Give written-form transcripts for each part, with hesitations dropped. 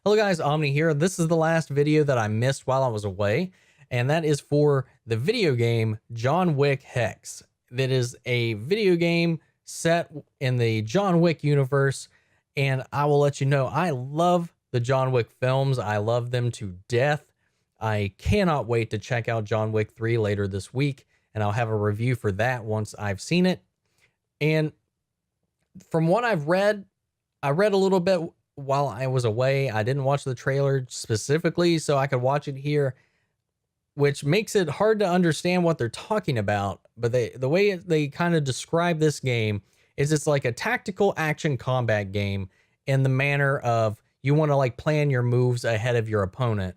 Hello guys, Omni here. This is the last video that I missed while I was away, and that is for the video game John Wick HEX. That is a video game set in the John Wick universe, and I will let you know I love the John Wick films. I love them to death. I cannot wait to check out John Wick 3 later this week, and I'll have a review for that once I've seen it. And from what I've read, I read a little bit while I was away. I didn't watch the trailer specifically so I could watch it here, which makes it hard to understand what they're talking about. But the way they kind of describe this game is it's like a tactical action combat game in the manner of you want to like plan your moves ahead of your opponent.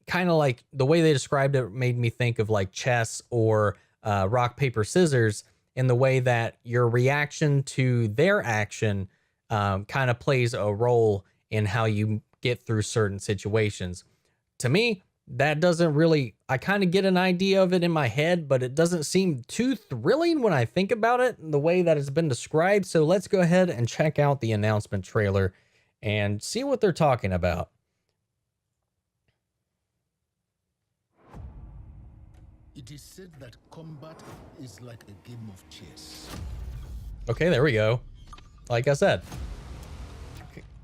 Kind of like the way they described it made me think of like chess or rock, paper, scissors, in the way that your reaction to their action kind of plays a role in how you get through certain situations. To me, that doesn't really, I kind of get an idea of it in my head, but it doesn't seem too thrilling when I think about it the way that it's been described. So let's go ahead and check out the announcement trailer and see what they're talking about. It is said that combat is like a game of chess. Okay, there we go. Like I said,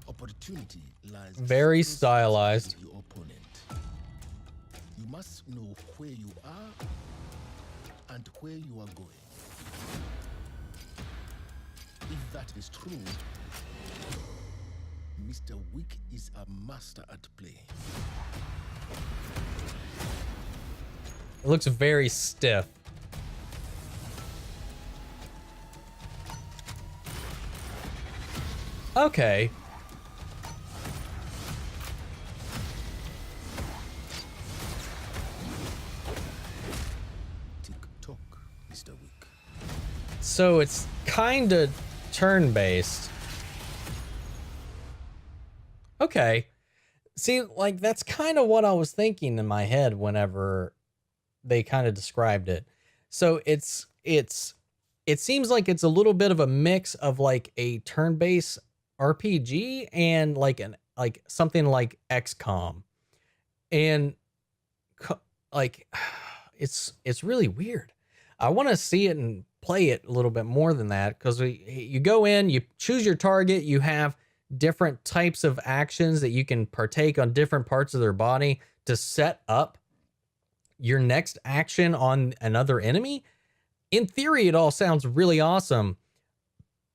Opportunity lies very stylized. in your opponent. You must know where you are and where you are going. If that is true, Mr. Wick is a master at play. It looks very stiff. Okay. Tick-tock, Mr. Wick. So it's kind of turn-based. Okay. See, like that's kind of what I was thinking in my head whenever they kind of described it. So it seems like it's a little bit of a mix of like a turn-based RPG and like something like XCOM. And like it's really weird. I want to see it and play it a little bit more than that, because you go in, you choose your target, you have different types of actions that you can partake on different parts of their body to set up your next action on another enemy. In theory, it all sounds really awesome.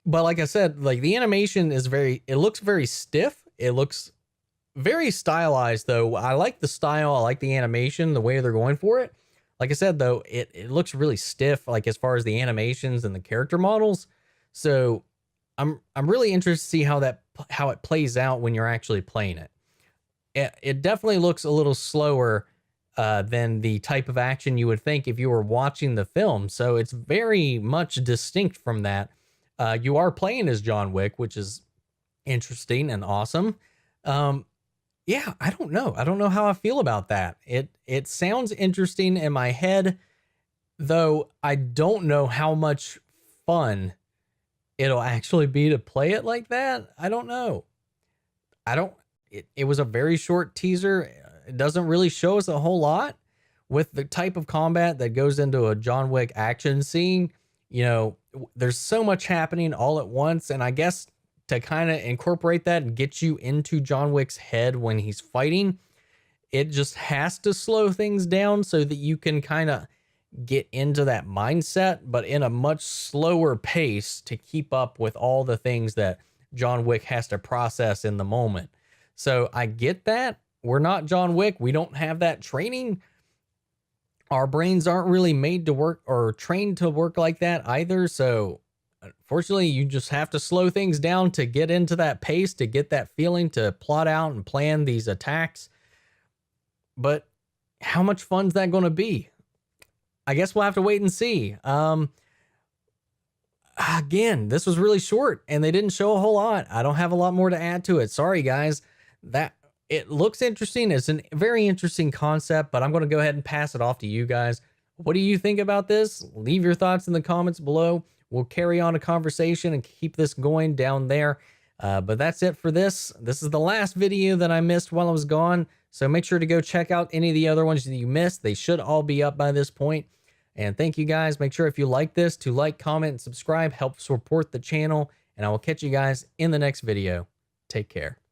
But like I said, like the animation is it looks very stiff. It looks very stylized though. I like the style. I like the animation, the way they're going for it. Like I said, though, it looks really stiff, like as far as the animations and the character models. So I'm really interested to see how it plays out when you're actually playing it. It definitely looks a little slower than the type of action you would think if you were watching the film. So it's very much distinct from that. You are playing as John Wick, which is interesting and awesome. Yeah, I don't know. I don't know how I feel about that. It sounds interesting in my head, though I don't know how much fun it'll actually be to play it like that. I don't know. It was a very short teaser. It doesn't really show us a whole lot with the type of combat that goes into a John Wick action scene. You know, there's so much happening all at once. And I guess to kind of incorporate that and get you into John Wick's head when he's fighting, it just has to slow things down so that you can kind of get into that mindset, but in a much slower pace to keep up with all the things that John Wick has to process in the moment. So I get that. We're not John Wick. We don't have that training. Our brains aren't really made to work or trained to work like that either. So unfortunately, you just have to slow things down to get into that pace, to get that feeling, to plot out and plan these attacks. But how much fun's that going to be? I guess we'll have to wait and see. Again, this was really short and they didn't show a whole lot. I don't have a lot more to add to it. Sorry, guys. It looks interesting. It's a very interesting concept, but I'm going to go ahead and pass it off to you guys. What do you think about this? Leave your thoughts in the comments below. We'll carry on a conversation and keep this going down there. But that's it for this. This is the last video that I missed while I was gone. So make sure to go check out any of the other ones that you missed. They should all be up by this point. And thank you guys. Make sure if you like this to like, comment, and subscribe. Help support the channel. And I will catch you guys in the next video. Take care.